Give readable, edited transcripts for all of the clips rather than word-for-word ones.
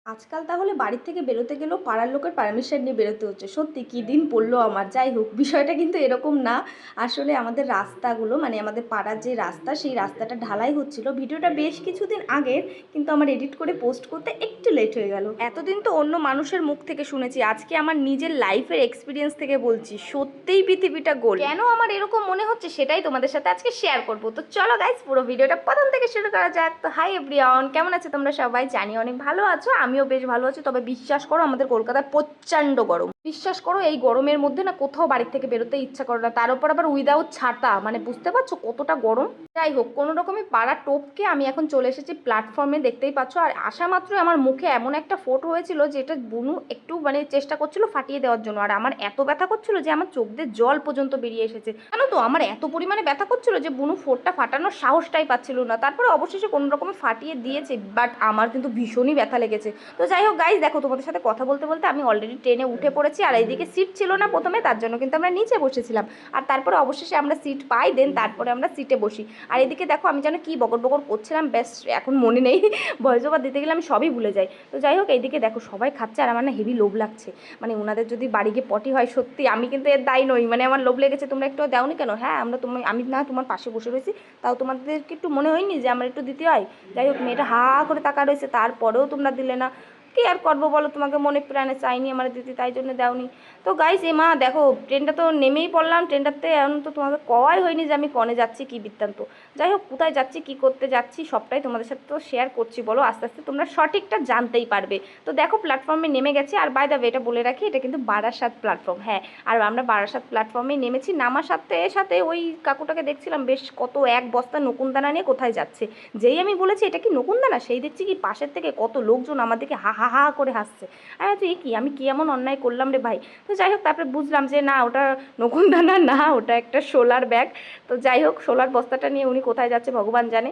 আজকাল তাহলে বাড়ির থেকে বেরোতে গেলেও পাড়ার লোকের পারমিশন নিয়ে বেরোতে হচ্ছে। সত্যি কী দিন পড়লো আমার। যাই হোক, বিষয়টা কিন্তু এরকম না। আসলে আমাদের রাস্তাগুলো মানে আমাদের পাড়ার যে রাস্তা, সেই রাস্তাটা ঢালাই হচ্ছিল। ভিডিওটা বেশ কিছুদিন আগের, কিন্তু আমার এডিট করে পোস্ট করতে একটু লেট হয়ে গেল। এতদিন তো অন্য মানুষের মুখ থেকে শুনেছি, আজকে আমার নিজের লাইফের এক্সপিরিয়েন্স থেকে বলছি, সত্যিই পৃথিবীটা গোল। কেন আমার এরকম মনে হচ্ছে সেটাই তোমাদের সাথে আজকে শেয়ার করবো। তো চলো গাইস, পুরো ভিডিওটা প্রথম থেকে শুরু করা যাক। তো হাই এভরিওয়ান, কেমন আছো তোমরা সবাই? জানি অনেক ভালো আছো, আমিও বেশ ভালো আছি। তবে বিশ্বাস করো, আমাদের কলকাতায় প্রচণ্ড গরম। বিশ্বাস করো, এই গরমের মধ্যে না কোথাও বাড়ির থেকে বেরোতে ইচ্ছা করে না, তার উপর আবার উইদাউট ছাতা। মানে বুঝতে পারছো কতটা গরম। যাই হোক, কোনো রকমে পাড়া টপকে আমি এখন চলে এসেছি প্ল্যাটফর্মে, দেখতেই পাচ্ছ। আর আসা মাত্রই আমার মুখে এমন একটা ফোট হয়েছিল যে এটা বুনু একটু মানে চেষ্টা করছিল ফাটিয়ে দেওয়ার জন্য। আর আমার এত ব্যথা করছিল যে আমার চোখ দিয়ে জল পর্যন্ত বেরিয়ে এসেছে। জানো তো, আমার এত পরিমাণে ব্যথা করছিল যে বুনু ফোটটা ফাটানোর সাহসটাই পাচ্ছিল না। তারপরে অবশেষে কোনো রকমে ফাটিয়ে দিয়েছে, বাট আমার কিন্তু ভীষণই ব্যথা লেগেছে। তো যাই হোক গাইজ, দেখো তোমাদের সাথে কথা বলতে বলতে আমি অলরেডি ট্রেনে উঠে পড়েছি। আর এইদিকে সিট ছিল না প্রথমে, তার জন্য কিন্তু আমরা নিচে বসেছিলাম। আর তারপরে অবশেষে আমরা সিট পাই, দেন তারপরে আমরা সিটে বসি। আর এদিকে দেখো, আমি যেন কি বকর বকর করছিলাম, ব্যাস এখন মনে নেই। ভয়েস ওভার দিতে গেলে আমি সবই ভুলে যাই। তো যাই হোক, এইদিকে দেখো সবাই খাচ্ছে আর আমার না হেভি লোভ লাগছে। মানে ওনাদের যদি বাড়ি গিয়ে পটি হয়, সত্যি আমি কিন্তু এর দায়ী নই। মানে আমার লোভ লেগেছে, তোমরা একটু দাওনি কেন? হ্যাঁ, আমি না তোমার পাশে বসে রয়েছি, তাও তোমাদেরকে একটু মনে হয়নি যে আমার একটু দিতে হয়? যাই হোক, মেয়েটা হা করে তাকা রয়েছে, তারপরেও তোমরা দিলে না। কি আর করবো বলো, তোমাকে মনে প্রাণে চাইনি আমার দিদি, তাই জন্য দাওনি। তো গাইস, মা দেখো, ট্রেনটা তো নেমেই পড়লাম। ট্রেনটাতে এখন তো তোমাদের কওয়াই হয়নি যে আমি কনে যাচ্ছি, কি বৃত্তান্ত। যাই হোক, কোথায় যাচ্ছি, কি করতে যাচ্ছি, সবটাই তোমাদের সাথে তো শেয়ার করছি। বলো, আস্তে আস্তে তোমরা সঠিকটা জানতেই পারবে। তো দেখো, প্ল্যাটফর্মে নেমে গেছি। আর বাই দ্য ওয়ে, এটা বলে রাখি, এটা কিন্তু বারাসাত প্ল্যাটফর্ম। হ্যাঁ, আর আমরা বারাসাত প্ল্যাটফর্মেই নেমেছি। নামার সাথে সাথে ওই কাকুটাকে দেখছিলাম, বেশ কত এক বস্তা নকুনদানা নিয়ে কোথায় যাচ্ছে। যেই আমি বলেছি এটা কি নকুনদানা, সেই দেখছি কি পাশের থেকে কত লোকজন আমার দিকে হা হা হা করে হাসছে। আর তুই কি, আমি কি এমন অন্যায় করলাম রে ভাই? তো যাই হোক, তারপরে বুঝলাম যে না, ওটা নকুনদানা না, ওটা একটা শোলার ব্যাগ। তো যাই হোক, শোলার বস্তাটা নিয়ে উনি কোথায় যাচ্ছে ভগবান জানে।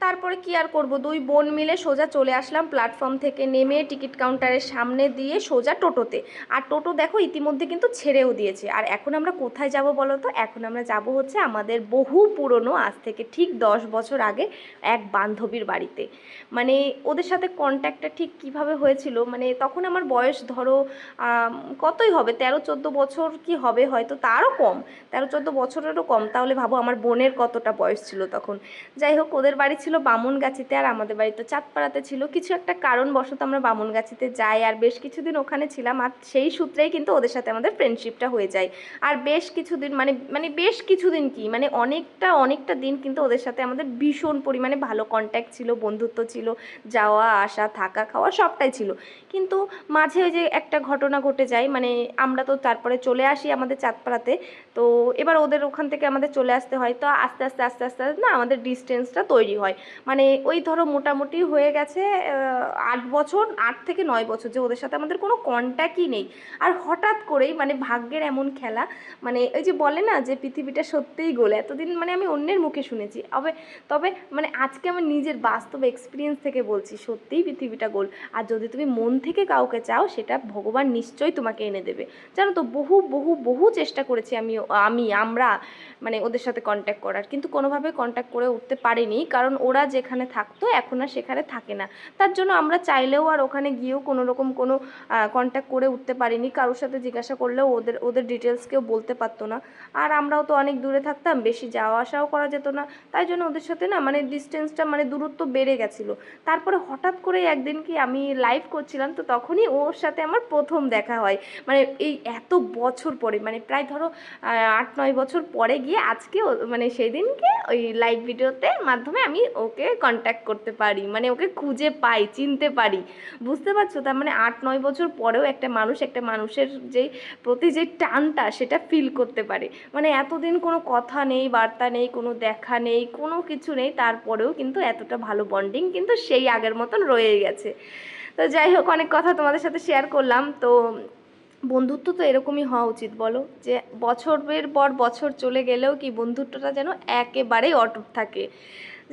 তারপরে কি আর করব, দুই বোন মিলে সোজা চলে আসলাম প্ল্যাটফর্ম থেকে নেমে টিকিট কাউন্টারের সামনে দিয়ে সোজা টোটোতে। আর টোটো দেখো ইতিমধ্যে কিন্তু ছেড়েও দিয়েছে। আর এখন আমরা কোথায় যাব বলো তো? এখন আমরা যাব হচ্ছে আমাদের বহু পুরনো, আজ থেকে ঠিক 10 বছর আগে, এক বান্ধবীর বাড়িতে। মানে ওদের সাথে কন্ট্যাক্টটা ঠিক কিভাবে হয়েছিল, মানে তখন আমার বয়স ধরো কতই হবে, 13-14 বছর কি হবে, হয়তো তারও কম, 13-14 বছরেরও কম। তাহলে ভাবো আমার বোনের কতটা বয়স ছিল তখন। যাই হোক, ওদের বাড়ি ছিল বামুনগাছিতে আর আমাদের বাড়ি তো চাঁদপাড়াতে ছিল। কিছু একটা কারণবশত আমরা বামুনগাছিতে যাই, আর বেশ কিছুদিন ওখানে ছিলাম। আর সেই সূত্রেই কিন্তু ওদের সাথে আমাদের ফ্রেন্ডশিপটা হয়ে যায়। আর বেশ কিছুদিন মানে মানে বেশ কিছুদিন কি মানে অনেকটা অনেকটা দিন কিন্তু ওদের সাথে আমাদের ভীষণ পরিমাণে ভালো কন্ট্যাক্ট ছিল, বন্ধুত্ব ছিল, যাওয়া আসা থাকা খাওয়া সবটাই ছিল। কিন্তু মাঝে ওই যে একটা ঘটনা ঘটে যায়, মানে আমরা তো তারপরে চলে আসি আমাদের চাঁদপাড়াতে। তো এবার ওদের ওখান থেকে আমাদের চলে আসতে হয়। তো আস্তে আস্তে আস্তে আস্তে না আমাদের ডিস্টেন্সটা তৈরি হয়। মানে ওই ধরো মোটামুটি হয়ে গেছে 8 বছর, 8 থেকে 9 বছর যে ওদের সাথে আমাদের কোনো কন্ট্যাক্টই নেই। আর হঠাৎ করেই মানে ভাগ্যের এমন খেলা, মানে ওই যে বলে না যে পৃথিবীটা সত্যিই গোল। এতদিন মানে আমি অন্যের মুখে শুনেছি, তবে মানে আজকে আমার নিজের বাস্তব এক্সপিরিয়েন্স থেকে বলছি, সত্যিই পৃথিবীটা গোল। আর যদি তুমি মন থেকে কাউকে চাও, সেটা ভগবান নিশ্চয়ই তোমাকে এনে দেবে। জানো তো, বহু বহু বহু চেষ্টা করেছি আমরা মানে ওদের সাথে কন্ট্যাক্ট করার, কিন্তু কোনোভাবে কন্ট্যাক্ট করে উঠতে পারিনি। কারণ ওরা যেখানে থাকতো এখন আর সেখানে থাকে না। তার জন্য আমরা চাইলেও আর ওখানে গিয়েও কোনো রকম কোনো কন্ট্যাক্ট করে উঠতে পারিনি। কারোর সাথে জিজ্ঞাসা করলেও ওদের ওদের ডিটেলস কেউ বলতে পারতো না। আর আমরাও তো অনেক দূরে থাকতাম, বেশি যাওয়া আসাও করা যেত না। তাই জন্য ওদের সাথে না মানে ডিস্টেন্সটা মানে দূরত্ব বেড়ে গেছিলো। তারপরে হঠাৎ করে একদিন কি আমি লাইভ করছিলাম, তো তখনই ওর সাথে আমার প্রথম দেখা হয়। মানে এই এত বছর পরে, মানে প্রায় ধরো 8-9 বছর পরে গিয়ে আজকে মানে সেই দিনকে ওই লাইভ ভিডিওতে মাধ্যমে আমি ওকে কন্ট্যাক্ট করতে পারি, মানে ওকে খুঁজে পাই, চিনতে পারি। বুঝতে পারছো? তার মানে 8-9 বছর পরেও একটা মানুষ একটা মানুষের যেই প্রতি যে টানটা, সেটা ফিল করতে পারে। মানে এতদিন কোনো কথা নেই, বার্তা নেই, কোনো দেখা নেই, কোনো কিছু নেই, তারপরেও কিন্তু এতটা ভালো বন্ডিং কিন্তু সেই আগের মতন রয়ে গেছে। তো যাই হোক, অনেক কথা তোমাদের সাথে শেয়ার করলাম। তো বন্ধুত্ব তো এরকমই হওয়া উচিত, বলো? যে বছরের পর বছর চলে গেলেও কি বন্ধুত্বটা যেন একেবারেই অটুট থাকে।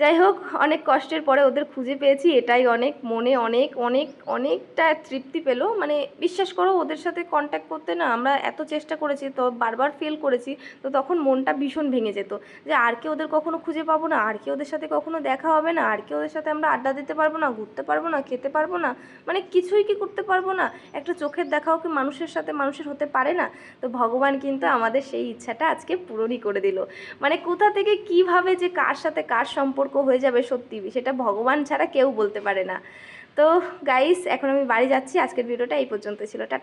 যাই হোক, অনেক কষ্টের পরে ওদের খুঁজে পেয়েছি, এটাই অনেক, মনে অনেক অনেক অনেকটা তৃপ্তি পেলো। মানে বিশ্বাস করো, ওদের সাথে কন্ট্যাক্ট করতে না আমরা এত চেষ্টা করেছি, তো বারবার ফেল করেছি, তো তখন মনটা ভীষণ ভেঙে যেত যে আর কি ওদের কখনো খুঁজে পাবো না, আর কি ওদের সাথে কখনো দেখা হবে না, আর কি ওদের সাথে আমরা আড্ডা দিতে পারবো না, ঘুরতে পারবো না, খেতে পারবো না, মানে কিছুই কি করতে পারবো না। একটা চোখের দেখাও কি মানুষের সাথে মানুষের হতে পারে না? তো ভগবান কিন্তু আমাদের সেই ইচ্ছাটা আজকে পূরণই করে দিল। মানে কোথা থেকে কিভাবে যে কার সাথে কার সম্পর্ক হয়ে যাবে, সত্যি সেটা ভগবান ছাড়া কেউ বলতে পারে না। তো গাইস, এখন আমি বাড়ি যাচ্ছি, আজকের ভিডিওটা এই পর্যন্ত ছিল, টাটা।